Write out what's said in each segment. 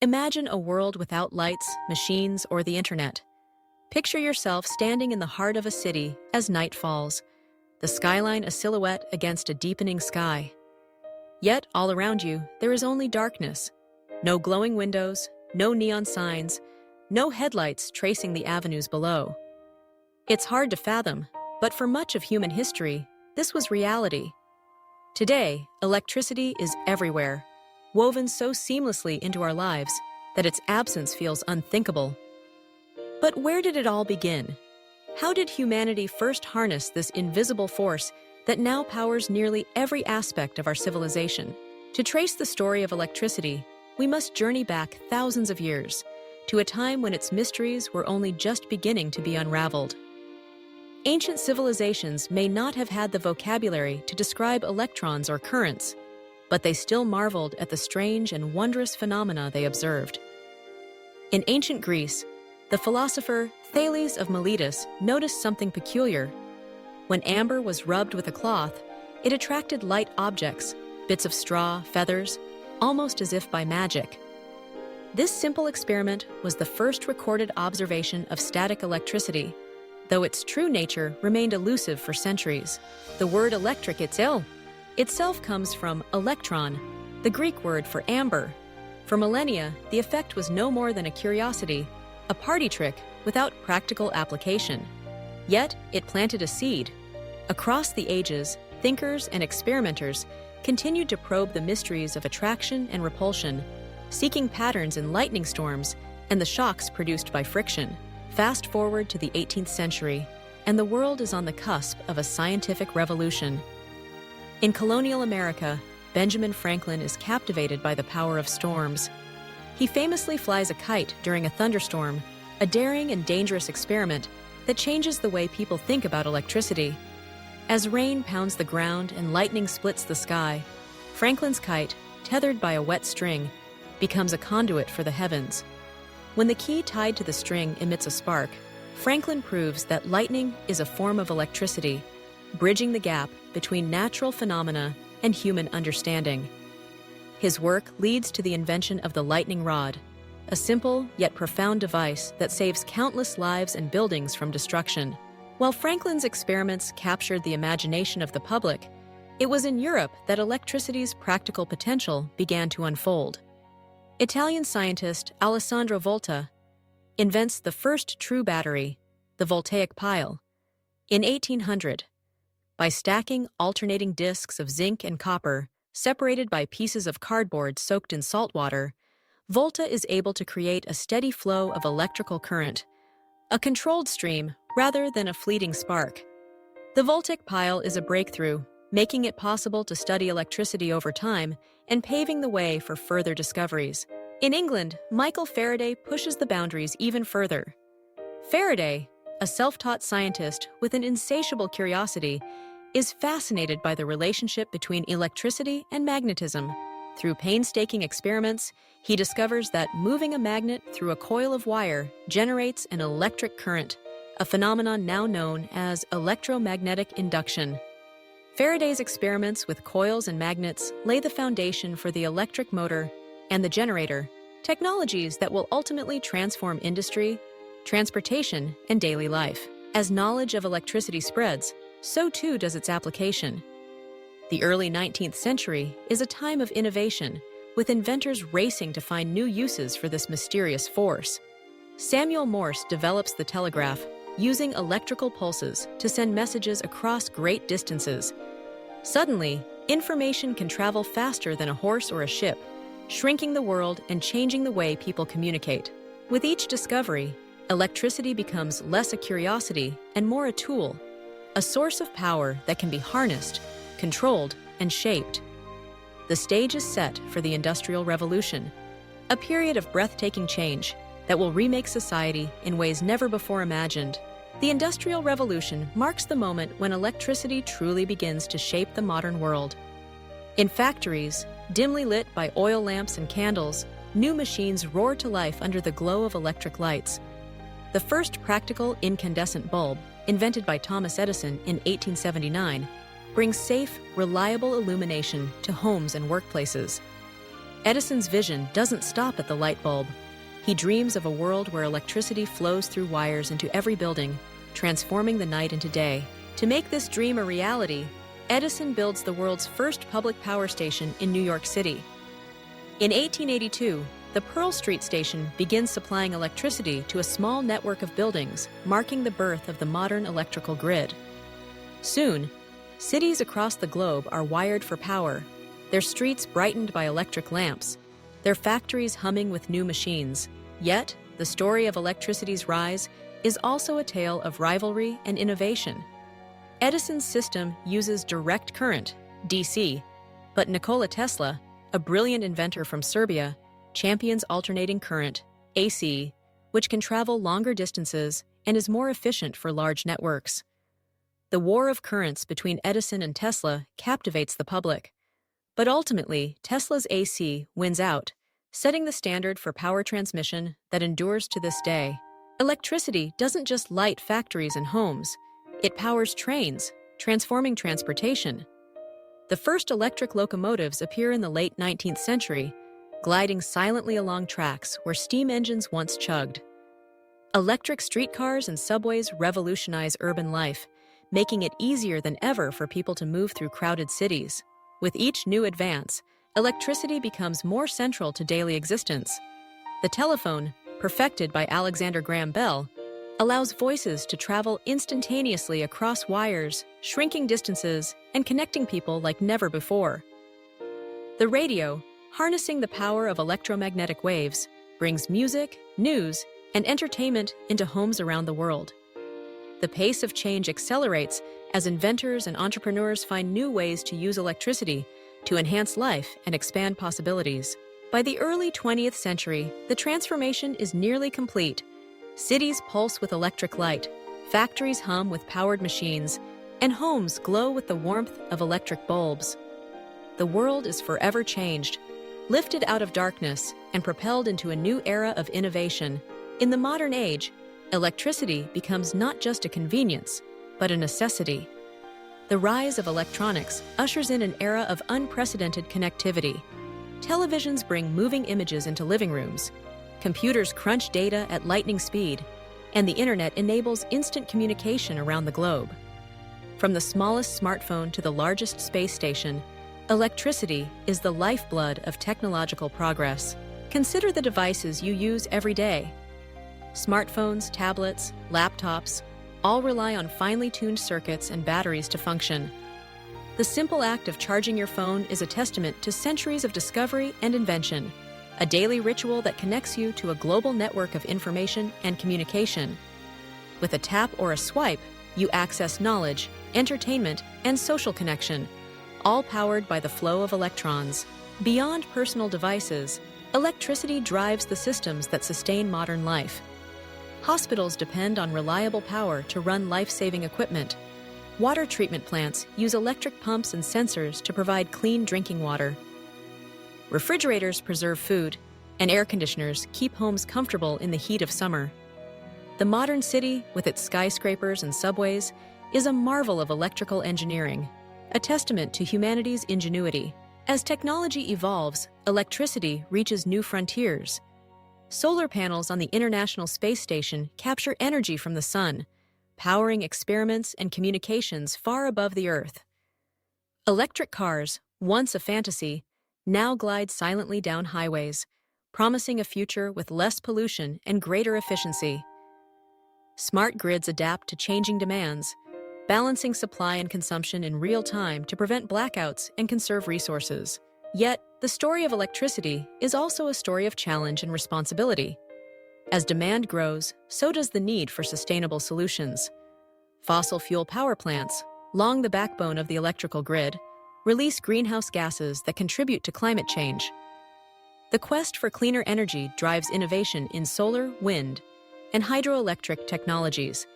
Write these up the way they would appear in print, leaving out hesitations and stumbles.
Imagine a world without lights, machines, or the internet. Picture yourself standing in the heart of a city as night falls, the skyline a silhouette against a deepening sky. Yet, all around you, there is only darkness. No glowing windows, no neon signs, no headlights tracing the avenues below. It's hard to fathom, but for much of human history, this was reality. Today, electricity is everywhere, woven so seamlessly into our lives that its absence feels unthinkable. But where did it all begin? How did humanity first harness this invisible force that now powers nearly every aspect of our civilization? To trace the story of electricity, we must journey back thousands of years, to a time when its mysteries were only just beginning to be unraveled. Ancient civilizations may not have had the vocabulary to describe electrons or currents, but they still marveled at the strange and wondrous phenomena they observed. In ancient Greece, the philosopher Thales of Miletus noticed something peculiar. When amber was rubbed with a cloth, it attracted light objects, bits of straw, feathers, almost as if by magic. This simple experiment was the first recorded observation of static electricity, though its true nature remained elusive for centuries. The word electric itself comes from electron, the Greek word for amber. For millennia, the effect was no more than a curiosity, a party trick without practical application. Yet, it planted a seed. Across the ages, thinkers and experimenters continued to probe the mysteries of attraction and repulsion, seeking patterns in lightning storms and the shocks produced by friction. Fast forward to the 18th century, and the world is on the cusp of a scientific revolution. In colonial America, Benjamin Franklin is captivated by the power of storms. He famously flies a kite during a thunderstorm, a daring and dangerous experiment that changes the way people think about electricity. As rain pounds the ground and lightning splits the sky, Franklin's kite, tethered by a wet string, becomes a conduit for the heavens. When the key tied to the string emits a spark, Franklin proves that lightning is a form of electricity, bridging the gap between natural phenomena and human understanding. His work leads to the invention of the lightning rod, a simple yet profound device that saves countless lives and buildings from destruction. While Franklin's experiments captured the imagination of the public, it was in Europe that electricity's practical potential began to unfold. Italian scientist Alessandro Volta invents the first true battery, the voltaic pile, in 1800. By stacking alternating discs of zinc and copper, separated by pieces of cardboard soaked in salt water, Volta is able to create a steady flow of electrical current, a controlled stream rather than a fleeting spark. The voltaic pile is a breakthrough, making it possible to study electricity over time and paving the way for further discoveries. In England, Michael Faraday pushes the boundaries even further. Faraday, a self-taught scientist with an insatiable curiosity, is fascinated by the relationship between electricity and magnetism. Through painstaking experiments, he discovers that moving a magnet through a coil of wire generates an electric current, a phenomenon now known as electromagnetic induction. Faraday's experiments with coils and magnets lay the foundation for the electric motor and the generator, technologies that will ultimately transform industry, transportation, and daily life. As knowledge of electricity spreads, so too does its application. The early 19th century is a time of innovation, with inventors racing to find new uses for this mysterious force. Samuel Morse develops the telegraph, using electrical pulses to send messages across great distances. Suddenly, information can travel faster than a horse or a ship, shrinking the world and changing the way people communicate. With each discovery, electricity becomes less a curiosity and more a tool, a source of power that can be harnessed, controlled, and shaped. The stage is set for the Industrial Revolution, a period of breathtaking change that will remake society in ways never before imagined. The Industrial Revolution marks the moment when electricity truly begins to shape the modern world. In factories, dimly lit by oil lamps and candles, new machines roar to life under the glow of electric lights. The first practical incandescent bulb, invented by Thomas Edison in 1879, brings safe, reliable illumination to homes and workplaces. Edison's vision doesn't stop at the light bulb. He dreams of a world where electricity flows through wires into every building, transforming the night into day. To make this dream a reality, Edison builds the world's first public power station in New York City. In 1882, the Pearl Street Station begins supplying electricity to a small network of buildings, marking the birth of the modern electrical grid. Soon, cities across the globe are wired for power, their streets brightened by electric lamps, their factories humming with new machines. Yet, the story of electricity's rise is also a tale of rivalry and innovation. Edison's system uses direct current, DC, but Nikola Tesla, a brilliant inventor from Serbia, champions alternating current, AC, which can travel longer distances and is more efficient for large networks. The war of currents between Edison and Tesla captivates the public. But ultimately, Tesla's AC wins out, setting the standard for power transmission that endures to this day. Electricity doesn't just light factories and homes, it powers trains, transforming transportation. The first electric locomotives appear in the late 19th century, gliding silently along tracks where steam engines once chugged. Electric streetcars and subways revolutionize urban life, making it easier than ever for people to move through crowded cities. With each new advance, electricity becomes more central to daily existence. The telephone, perfected by Alexander Graham Bell, allows voices to travel instantaneously across wires, shrinking distances, and connecting people like never before. The radio, harnessing the power of electromagnetic waves, brings music, news, and entertainment into homes around the world. The pace of change accelerates as inventors and entrepreneurs find new ways to use electricity to enhance life and expand possibilities. By the early 20th century, the transformation is nearly complete. Cities pulse with electric light, factories hum with powered machines, and homes glow with the warmth of electric bulbs. The world is forever changed, lifted out of darkness and propelled into a new era of innovation. In the modern age, electricity becomes not just a convenience, but a necessity. The rise of electronics ushers in an era of unprecedented connectivity. Televisions bring moving images into living rooms. Computers crunch data at lightning speed, and the internet enables instant communication around the globe. From the smallest smartphone to the largest space station, electricity is the lifeblood of technological progress. Consider the devices you use every day. Smartphones, tablets, laptops, all rely on finely tuned circuits and batteries to function. The simple act of charging your phone is a testament to centuries of discovery and invention, a daily ritual that connects you to a global network of information and communication. With a tap or a swipe, you access knowledge, entertainment, and social connection, all powered by the flow of electrons. Beyond personal devices, electricity drives the systems that sustain modern life. Hospitals depend on reliable power to run life-saving equipment. Water treatment plants use electric pumps and sensors to provide clean drinking water. Refrigerators preserve food, and air conditioners keep homes comfortable in the heat of summer. The modern city, with its skyscrapers and subways, is a marvel of electrical engineering, a testament to humanity's ingenuity. As technology evolves, electricity reaches new frontiers. Solar panels on the International Space Station capture energy from the sun, powering experiments and communications far above the Earth. Electric cars, once a fantasy, now glide silently down highways, promising a future with less pollution and greater efficiency. Smart grids adapt to changing demands, balancing supply and consumption in real time to prevent blackouts and conserve resources. Yet, the story of electricity is also a story of challenge and responsibility. As demand grows, so does the need for sustainable solutions. Fossil fuel power plants, long the backbone of the electrical grid, release greenhouse gases that contribute to climate change. The quest for cleaner energy drives innovation in solar, wind, and hydroelectric technologies,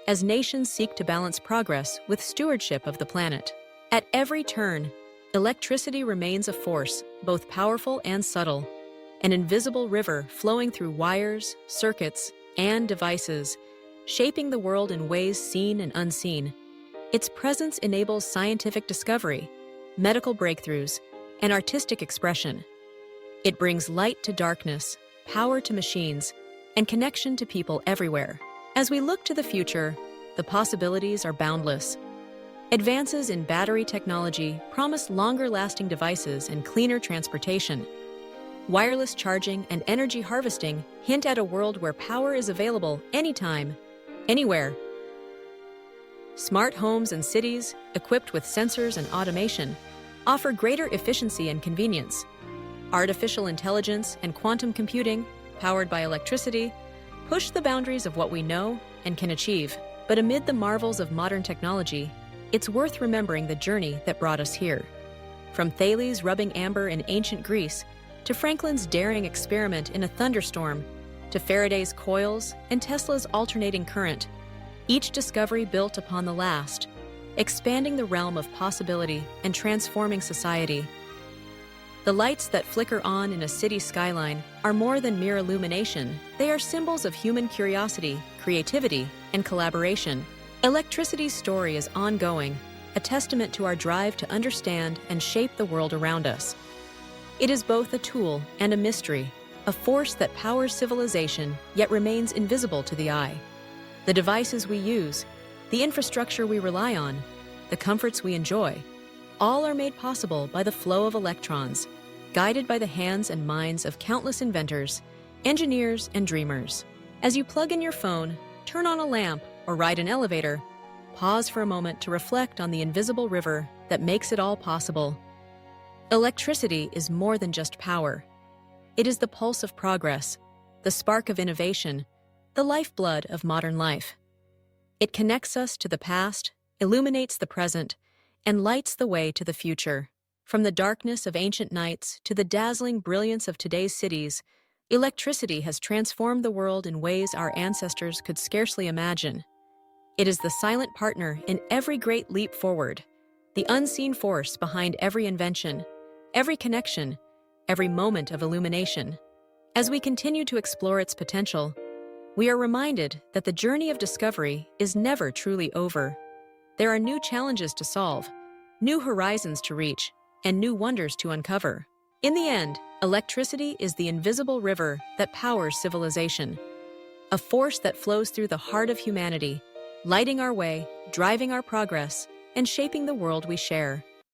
as nations seek to balance progress with stewardship of the planet. At every turn, electricity remains a force, both powerful and subtle, an invisible river flowing through wires, circuits, and devices, shaping the world in ways seen and unseen. Its presence enables scientific discovery, medical breakthroughs, and artistic expression. It brings light to darkness, power to machines, and connection to people everywhere. As we look to the future, the possibilities are boundless. Advances in battery technology promise longer-lasting devices and cleaner transportation. Wireless charging and energy harvesting hint at a world where power is available anytime, anywhere. Smart homes and cities, equipped with sensors and automation, offer greater efficiency and convenience. Artificial intelligence and quantum computing, powered by electricity, push the boundaries of what we know and can achieve. But amid the marvels of modern technology, it's worth remembering the journey that brought us here. From Thales rubbing amber in ancient Greece, to Franklin's daring experiment in a thunderstorm, to Faraday's coils and Tesla's alternating current, each discovery built upon the last, expanding the realm of possibility and transforming society. The lights that flicker on in a city skyline are more than mere illumination. They are symbols of human curiosity, creativity, and collaboration. Electricity's story is ongoing, a testament to our drive to understand and shape the world around us. It is both a tool and a mystery, a force that powers civilization yet remains invisible to the eye. The devices we use, the infrastructure we rely on, the comforts we enjoy, all are made possible by the flow of electrons, guided by the hands and minds of countless inventors, engineers, and dreamers. As you plug in your phone, turn on a lamp, or ride an elevator, pause for a moment to reflect on the invisible river that makes it all possible. Electricity is more than just power. It is the pulse of progress, the spark of innovation, the lifeblood of modern life. It connects us to the past, illuminates the present, and lights the way to the future. From the darkness of ancient nights to the dazzling brilliance of today's cities, electricity has transformed the world in ways our ancestors could scarcely imagine. It is the silent partner in every great leap forward, the unseen force behind every invention, every connection, every moment of illumination. As we continue to explore its potential, we are reminded that the journey of discovery is never truly over. There are new challenges to solve, new horizons to reach, and new wonders to uncover. In the end, electricity is the invisible river that powers civilization, a force that flows through the heart of humanity, lighting our way, driving our progress, and shaping the world we share.